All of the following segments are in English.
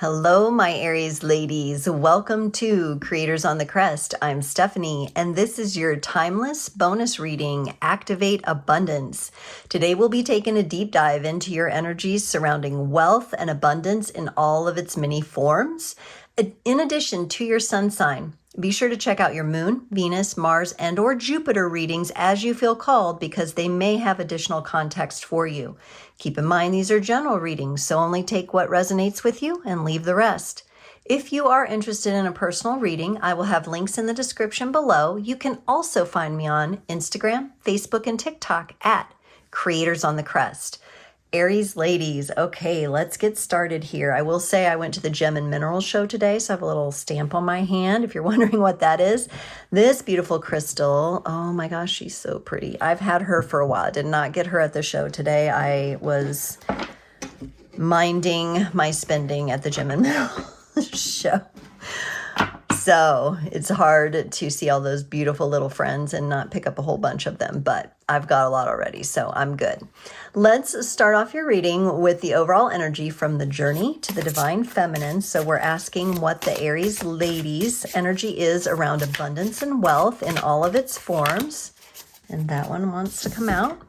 Hello, my Aries ladies. Welcome to Creators on the Crest. I'm Stephanie, and this is your timeless bonus reading, Activate Abundance. Today, we'll be taking a deep dive into your energies surrounding wealth and abundance in all of its many forms. In addition to your sun sign, be sure to check out your moon, Venus, Mars, and or Jupiter readings as you feel called because they may have additional context for you. Keep in mind these are general readings, so only take what resonates with you and leave the rest. If you are interested in a personal reading, I will have links in the description below. You can also find me on Instagram, Facebook, and TikTok at Creators on the Crest. Aries ladies, okay, let's get started here. I will say I went to the Gem and Mineral show today, so I have a little stamp on my hand if you're wondering what that is. This beautiful crystal, oh my gosh, she's so pretty. I've had her for a while. I did not get her at the show today. I was minding my spending at the Gem and Mineral show. So it's hard to see all those beautiful little friends and not pick up a whole bunch of them, but I've got a lot already, so I'm good. Let's start off your reading with the overall energy from the journey to the divine feminine. So we're asking what the Aries ladies' energy is around abundance and wealth in all of its forms. And that one wants to come out.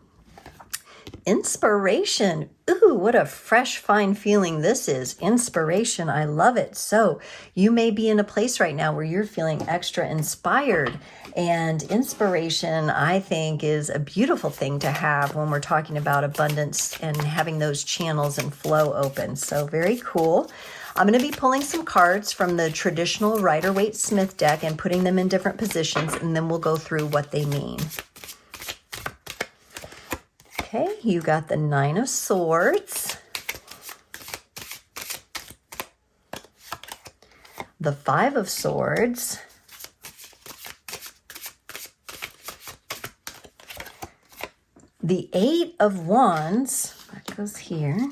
Inspiration. Ooh, what a fresh, fine feeling this is. Inspiration. I love it. So you may be in a place right now where you're feeling extra inspired. And inspiration, I think, is a beautiful thing to have when we're talking about abundance and having those channels and flow open. So very cool. I'm going to be pulling some cards from the traditional Rider-Waite-Smith deck and putting them in different positions, and then we'll go through what they mean. Okay, you got the Nine of Swords, the Five of Swords, the Eight of Wands, that goes here.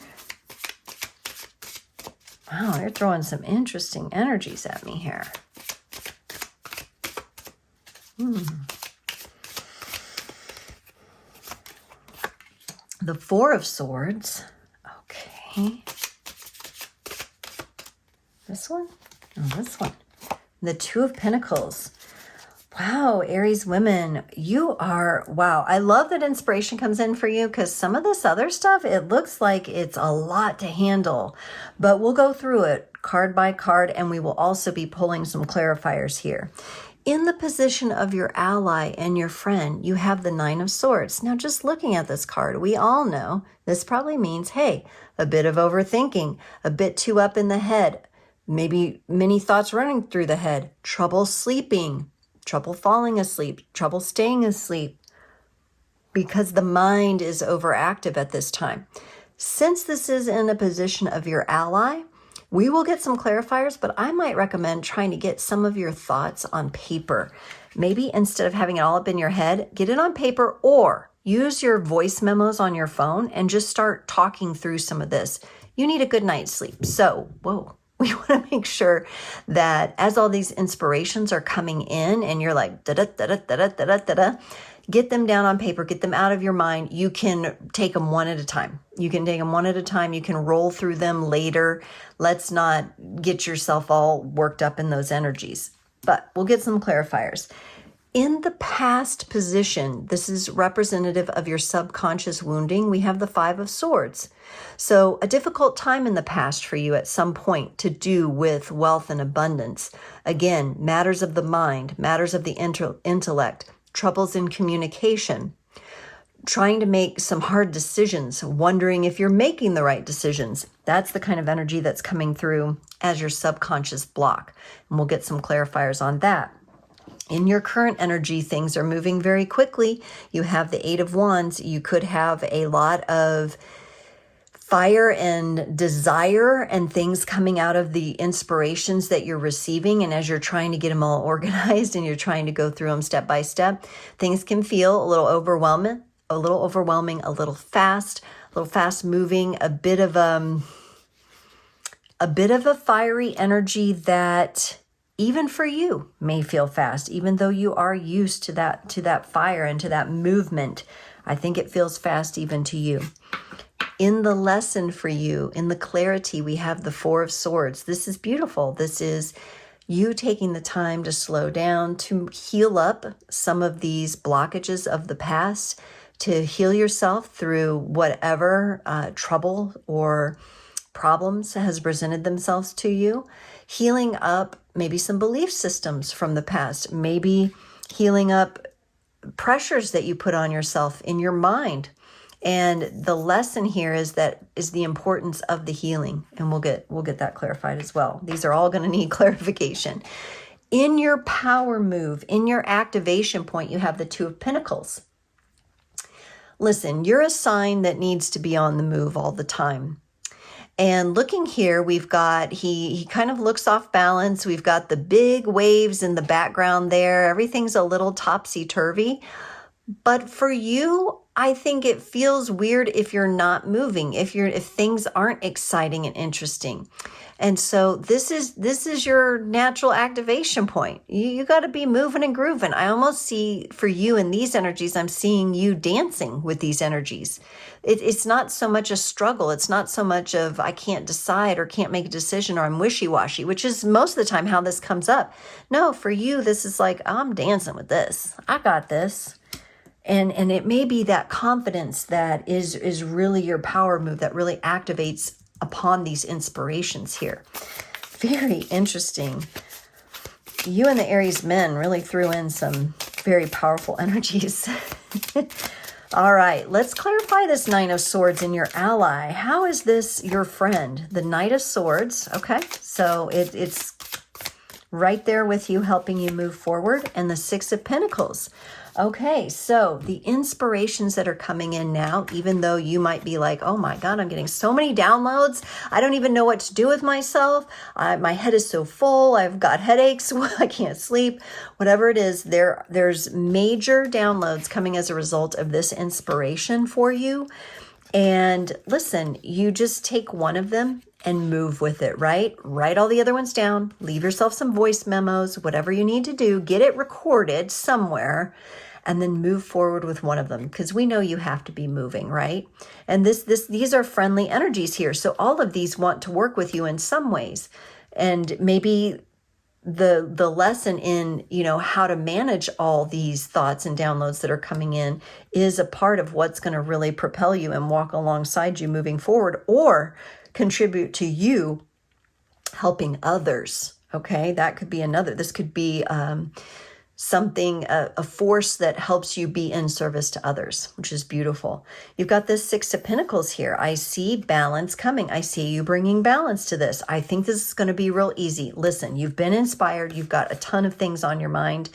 Wow, they're throwing some interesting energies at me here. The Four of Swords. Okay. This one? Oh, this one. The Two of Pentacles. Wow, Aries women, you are, wow. I love that inspiration comes in for you because some of this other stuff, it looks like it's a lot to handle. But we'll go through it card by card, and we will also be pulling some clarifiers here. In the position of your ally and your friend, you have the Nine of Swords. Now, just looking at this card, we all know this probably means, hey, a bit of overthinking, a bit too up in the head, maybe many thoughts running through the head, trouble sleeping, trouble falling asleep, trouble staying asleep, because the mind is overactive at this time. Since this is in a position of your ally, we will get some clarifiers, but I might recommend trying to get some of your thoughts on paper. Maybe instead of having it all up in your head, get it on paper or use your voice memos on your phone and just start talking through some of this. You need a good night's sleep. So, whoa, we want to make sure that as all these inspirations are coming in and you're like, da-da-da-da-da-da-da-da-da, get them down on paper, get them out of your mind. You can take them one at a time. You can take them one at a time. You can roll through them later. Let's not get yourself all worked up in those energies. But we'll get some clarifiers. In the past position, this is representative of your subconscious wounding. We have the Five of Swords. So a difficult time in the past for you at some point to do with wealth and abundance. Again, matters of the mind, matters of the intellect, troubles in communication, trying to make some hard decisions, wondering if you're making the right decisions. That's the kind of energy that's coming through as your subconscious block. And we'll get some clarifiers on that. In your current energy, things are moving very quickly. You have the Eight of Wands. You could have a lot of fire and desire and things coming out of the inspirations that you're receiving. And as you're trying to get them all organized and you're trying to go through them step by step, things can feel a little overwhelming, a little fast moving, a bit of a fiery energy that even for you may feel fast, even though you are used to that fire and to that movement. I think it feels fast even to you. In the lesson for you, in the clarity, we have the Four of Swords. This is beautiful. This is you taking the time to slow down, to heal up some of these blockages of the past, to heal yourself through whatever trouble or problems has presented themselves to you, healing up maybe some belief systems from the past, maybe healing up pressures that you put on yourself in your mind. And the lesson here is the importance of the healing, and we'll get that clarified as well. These are all going to need clarification. In your power move, in your activation point, you have the Two of Pentacles. Listen, you're a sign that needs to be on the move all the time. And looking here, we've got, he kind of looks off balance. We've got the big waves in the background there. Everything's a little topsy-turvy. But for you, I think it feels weird if you're not moving, if things aren't exciting and interesting. And so this is your natural activation point. You got to be moving and grooving. I almost see for you in these energies, I'm seeing you dancing with these energies. It's not so much a struggle. It's not so much of I can't decide or can't make a decision or I'm wishy-washy, which is most of the time how this comes up. No, for you, this is like, I'm dancing with this. I got this. And it may be that confidence that is really your power move that really activates upon these inspirations here. Very interesting. You and the Aries men really threw in some very powerful energies. All right, let's clarify this Nine of Swords in your ally. How is this your friend? The Knight of Swords, okay? So it's right there with you, helping you move forward. And the Six of Pentacles. Okay, so the inspirations that are coming in now, even though you might be like, oh my God, I'm getting so many downloads. I don't even know what to do with myself. My head is so full. I've got headaches. I can't sleep. Whatever it is, there's major downloads coming as a result of this inspiration for you. And listen, you just take one of them and move with it, right? Write all the other ones down. Leave yourself some voice memos, whatever you need to do. Get it recorded somewhere and then move forward with one of them, because we know you have to be moving, right? And these are friendly energies here. So all of these want to work with you in some ways. And maybe the lesson in, how to manage all these thoughts and downloads that are coming in is a part of what's going to really propel you and walk alongside you moving forward, or contribute to you helping others. Okay, that could be another. This could be something, a force that helps you be in service to others, which is beautiful. You've got this Six of Pentacles here. I see balance coming. I see you bringing balance to this. I think this is going to be real easy. Listen, you've been inspired. You've got a ton of things on your mind.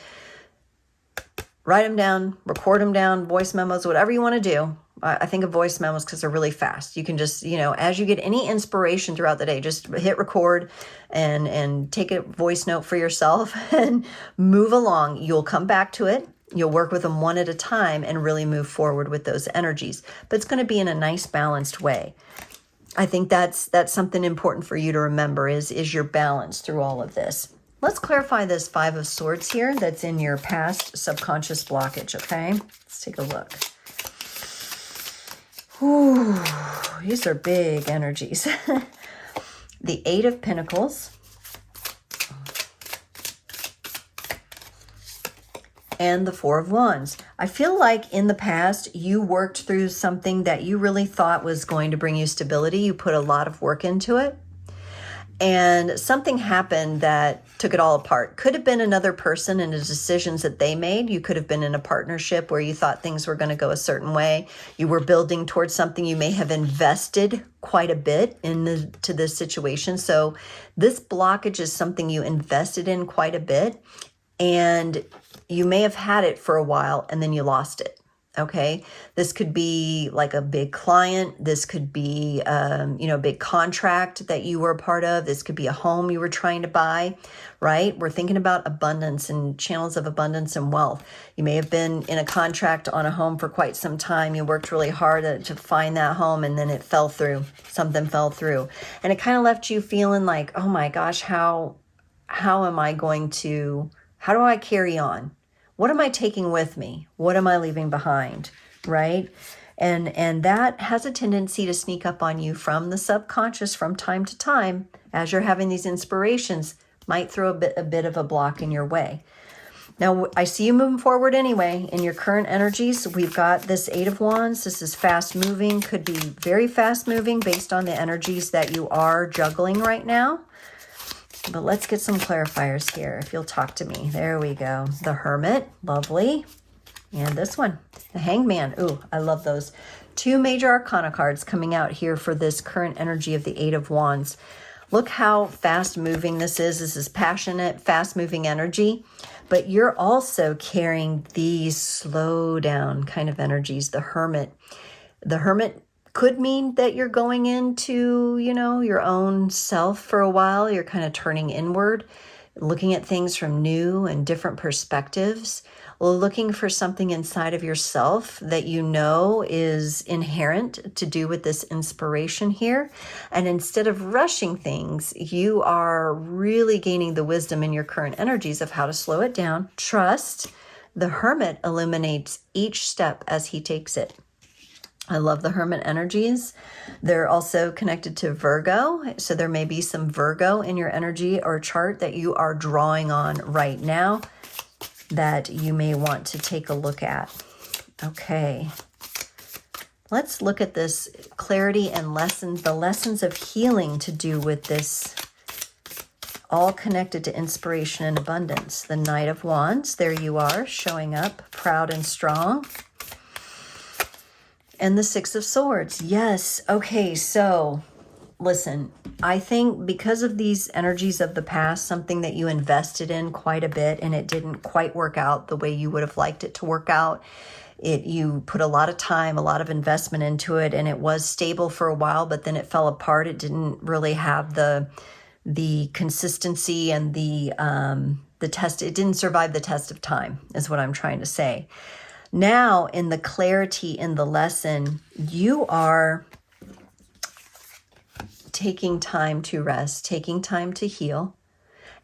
Write them down, record them down, voice memos, whatever you want to do. I think of voice memos because they're really fast. You can just, as you get any inspiration throughout the day, just hit record and take a voice note for yourself and move along. You'll come back to it. You'll work with them one at a time and really move forward with those energies. But it's going to be in a nice, balanced way. I think that's something important for you to remember is your balance through all of this. Let's clarify this Five of Swords here that's in your past subconscious blockage, okay? Let's take a look. Ooh, these are big energies. The Eight of Pentacles. And the Four of Wands. I feel like in the past, you worked through something that you really thought was going to bring you stability. You put a lot of work into it. And something happened that took it all apart. Could have been another person and the decisions that they made. You could have been in a partnership where you thought things were going to go a certain way. You were building towards something. You may have invested quite a bit into this situation. So this blockage is something you invested in quite a bit. And you may have had it for a while and then you lost it. Okay, this could be like a big client. This could be, a big contract that you were a part of. This could be a home you were trying to buy, right? We're thinking about abundance and channels of abundance and wealth. You may have been in a contract on a home for quite some time. You worked really hard to find that home and then it fell through. Something fell through. And it kind of left you feeling like, oh my gosh, how do I carry on? What am I taking with me? What am I leaving behind? Right? And that has a tendency to sneak up on you from the subconscious from time to time as you're having these inspirations, might throw a bit of a block in your way. Now, I see you moving forward anyway in your current energies. We've got this Eight of Wands. This is fast moving, could be very fast moving based on the energies that you are juggling right now. But let's get some clarifiers here, if you'll talk to me. There we go. The Hermit, lovely. And this one, the Hangman. Ooh, I love those. Two major arcana cards coming out here for this current energy of the Eight of Wands. Look how fast moving this is. This is passionate, fast moving energy. But you're also carrying these slow down kind of energies. The Hermit. The Hermit could mean that you're going into, you know, your own self for a while. You're kind of turning inward, looking at things from new and different perspectives, looking for something inside of yourself that you know is inherent to do with this inspiration here. And instead of rushing things, you are really gaining the wisdom in your current energies of how to slow it down. Trust. The Hermit illuminates each step as he takes it. I love the Hermit energies. They're also connected to Virgo. So there may be some Virgo in your energy or chart that you are drawing on right now that you may want to take a look at. Okay. Let's look at this clarity and lessons, the lessons of healing to do with this, all connected to inspiration and abundance. The Knight of Wands, there you are, showing up proud and strong. And the Six of Swords. Yes. Okay. So listen, I think because of these energies of the past, something that you invested in quite a bit and it didn't quite work out the way you would have liked it to work out. You put a lot of time, a lot of investment into it, and it was stable for a while, but then it fell apart. It didn't really have the consistency and the test. It didn't survive the test of time, is what I'm trying to say. Now, in the clarity in the lesson, you are taking time to rest, taking time to heal.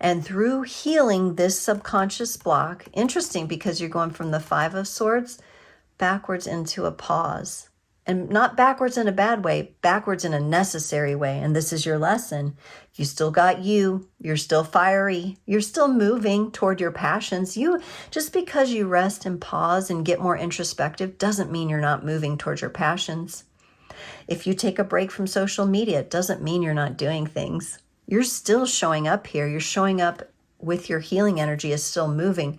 And through healing this subconscious block, interesting because you're going from the Five of Swords backwards into a pause. And not backwards in a bad way, backwards in a necessary way. And this is your lesson. You still got you. You're still fiery. You're still moving toward your passions. Just because you rest and pause and get more introspective doesn't mean you're not moving towards your passions. If you take a break from social media, it doesn't mean you're not doing things. You're still showing up here. You're showing up with your healing energy is still moving.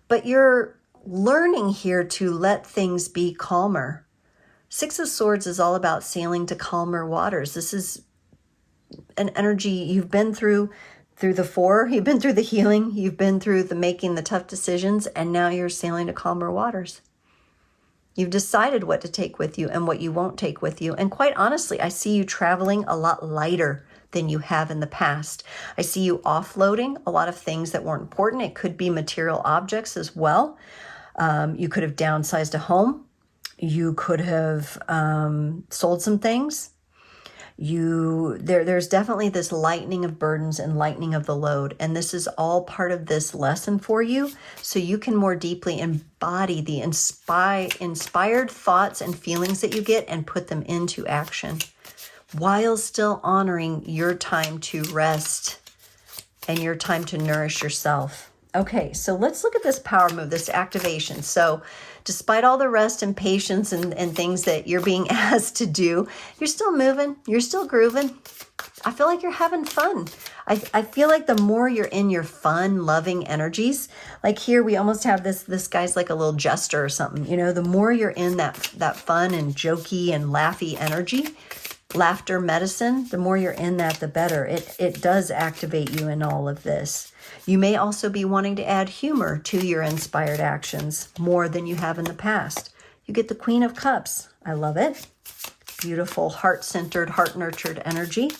But you're learning here to let things be calmer. Six of Swords is all about sailing to calmer waters. This is an energy you've been through the Four. You've been through the healing. You've been through the making the tough decisions. And now you're sailing to calmer waters. You've decided what to take with you and what you won't take with you. And quite honestly, I see you traveling a lot lighter than you have in the past. I see you offloading a lot of things that weren't important. It could be material objects as well. You could have downsized a home. You could have sold some things. There's definitely this lightening of burdens and lightening of the load. And this is all part of this lesson for you. So you can more deeply embody the inspired thoughts and feelings that you get and put them into action while still honoring your time to rest and your time to nourish yourself. Okay, so let's look at this power move, this activation. So despite all the rest and patience and things that you're being asked to do, you're still moving, you're still grooving. I feel like you're having fun. I feel like the more you're in your fun, loving energies, like here we almost have this guy's like a little jester or something, you know, the more you're in that fun and jokey and laughy energy, laughter medicine, the more you're in that, the better. It does activate you in all of this. You may also be wanting to add humor to your inspired actions more than you have in the past. You get the Queen of Cups. I love it. Beautiful, heart-centered, heart-nurtured energy.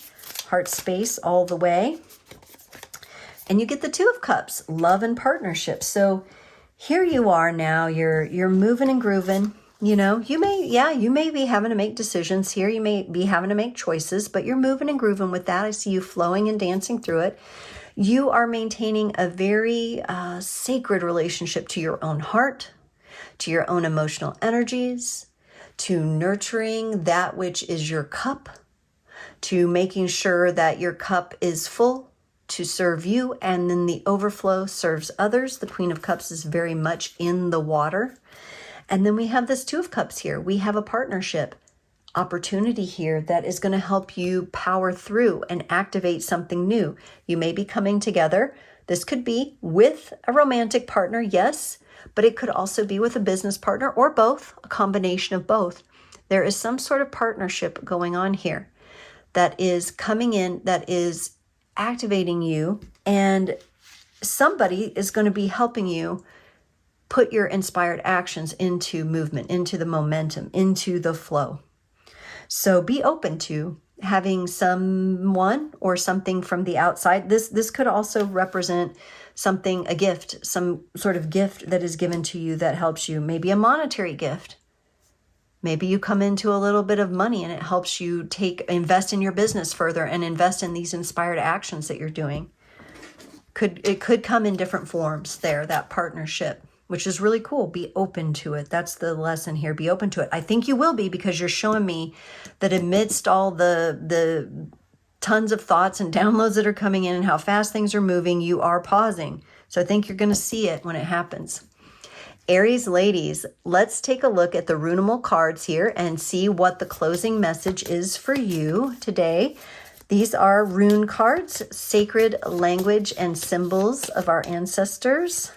Heart space all the way. And you get the Two of Cups, love and partnership. So here you are now. You're moving and grooving. You know, you may be having to make decisions here. You may be having to make choices, but you're moving and grooving with that. I see you flowing and dancing through it. You are maintaining a very sacred relationship to your own heart, to your own emotional energies, to nurturing that which is your cup, to making sure that your cup is full to serve you, and then the overflow serves others. The Queen of Cups is very much in the water. And then we have this Two of Cups here. We have a partnership opportunity here that is going to help you power through and activate something new. You may be coming together. This could be with a romantic partner, yes, but it could also be with a business partner or both, a combination of both. There is some sort of partnership going on here that is coming in, that is activating you, and somebody is going to be helping you put your inspired actions into movement, into the momentum, into the flow. So be open to having someone or something from the outside. This could also represent something, a gift, some sort of gift that is given to you that helps you. Maybe a monetary gift. Maybe you come into a little bit of money and it helps you invest in your business further and invest in these inspired actions that you're doing. It could come in different forms there, that partnership, which is really cool. Be open to it. That's the lesson here. Be open to it. I think you will be, because you're showing me that amidst all the tons of thoughts and downloads that are coming in and how fast things are moving, you are pausing. So I think you're going to see it when it happens. Aries ladies, let's take a look at the Runamal cards here and see what the closing message is for you today. These are rune cards, sacred language and symbols of our ancestors.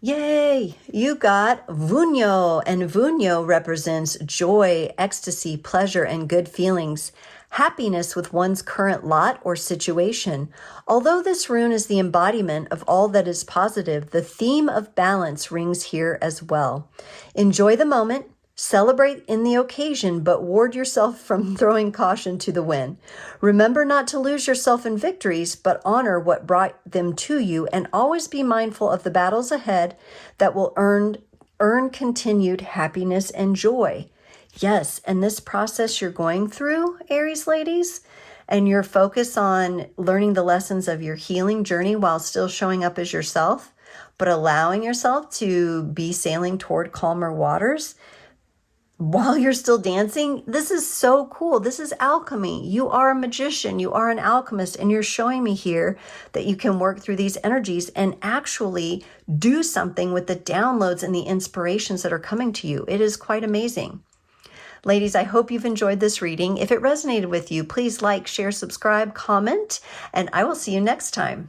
Yay! You got Vunyo, and Vunyo represents joy, ecstasy, pleasure, and good feelings. Happiness with one's current lot or situation. Although this rune is the embodiment of all that is positive, the theme of balance rings here as well. Enjoy the moment, celebrate in the occasion, but ward yourself from throwing caution to the wind. Remember not to lose yourself in victories, but honor what brought them to you, and always be mindful of the battles ahead that will earn continued happiness and joy. Yes, and this process you're going through, Aries ladies, and your focus on learning the lessons of your healing journey while still showing up as yourself, but allowing yourself to be sailing toward calmer waters while you're still dancing. This is so cool. This is alchemy. You are a magician. You are an alchemist, and you're showing me here that you can work through these energies and actually do something with the downloads and the inspirations that are coming to you. It is quite amazing. Ladies, I hope you've enjoyed this reading. If it resonated with you, please like, share, subscribe, comment, and I will see you next time.